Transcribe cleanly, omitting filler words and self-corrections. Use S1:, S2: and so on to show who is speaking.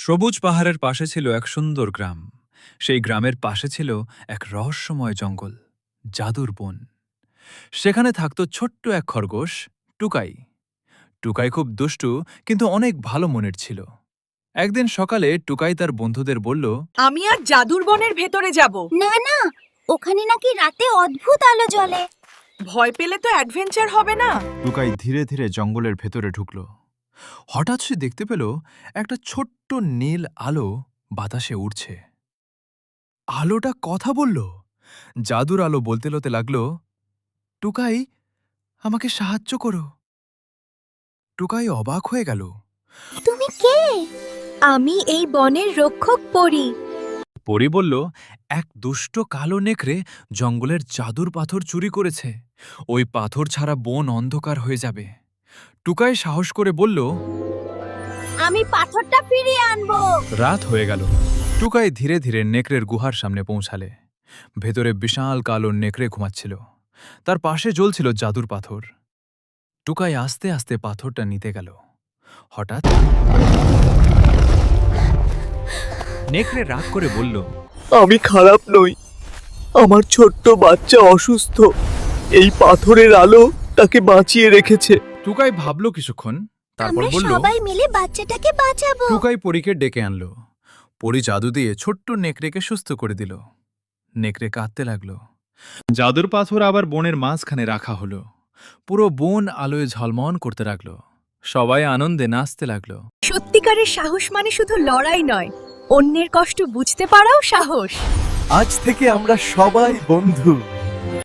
S1: সবুজ পাহাড়ের পাশে ছিল এক সুন্দর গ্রাম। সেই গ্রামের পাশে ছিল এক রহস্যময় জঙ্গল, জাদুর বন। সেখানে থাকত ছোট্ট এক খরগোশ, টুকাই। টুকাই খুব দুষ্টু, কিন্তু অনেক ভালো মনের ছিল। একদিন সকালে টুকাই তার বন্ধুদের বলল,
S2: আমি আর জাদুর বনের ভেতরে যাব।
S3: না না, ওখানে নাকি রাতে অদ্ভুত আলো জ্বলে।
S2: ভয় পেলে তো অ্যাডভেঞ্চার হবে না।
S1: টুকাই ধীরে ধীরে জঙ্গলের ভেতরে ঢুকল। হঠাৎ সে দেখতে পেল একটা ছোট্ট নীল আলো বাতাসে উড়ছে। আলোটা কথা বলল। জাদুর আলো বলতে লাগল, টুকাই, আমাকে সাহায্য করো। টুকাই অবাক হয়ে গেল।
S3: তুমি কে? আমি এই বনের রক্ষক পরী।
S1: পরী বলল, এক দুষ্ট কালো নেকড়ে জঙ্গলের জাদুর পাথর চুরি করেছে। ওই পাথর ছাড়া বন অন্ধকার হয়ে যাবে। টুকাই সাহস করে বলল,
S3: আমি পাথরটা ফিরিয়ে আনবো।
S1: রাত হয়ে গেল। টুকাই ধীরে ধীরে নেকড়ের গুহার সামনে পৌঁছালে। ভেতরে বিশাল কালো নেকড়ে ঘুমাচ্ছিল। তার পাশে জ্বলছিল জাদুর পাথর। টুকাই আস্তে আস্তে পাথরটা নিতে গেল। হঠাৎ নেকড়ে রাগ করে বলল,
S4: আমি খারাপ নই, আমার ছোট্ট বাচ্চা অসুস্থ, এই পাথরের আলো তাকে বাঁচিয়ে রেখেছে।
S1: টুকাই ভাবল কিছুক্ষণ, তারপর
S3: আমরা
S1: বলল,
S3: সবাই মিলে বাচ্চাটাকে বাঁচাবো।
S1: টুকাই পরীকে ডেকে আনল। পরী জাদু দিয়ে ছোট্ট নেকড়েকে সুস্থ করে দিল। নেকড়ে কাঁদতে লাগল। জাদুর পাথর আবার বনের মাঝখানে রাখা হলো। পুরো বন আলোয় ঝলমল করতে লাগল। সবাই আনন্দে নাচতে লাগল।
S2: সত্যিকারের সাহস মানে শুধু লড়াই নয়, অন্যের কষ্ট বুঝতে পারাও সাহস।
S4: আজ থেকে আমরা সবাই বন্ধু।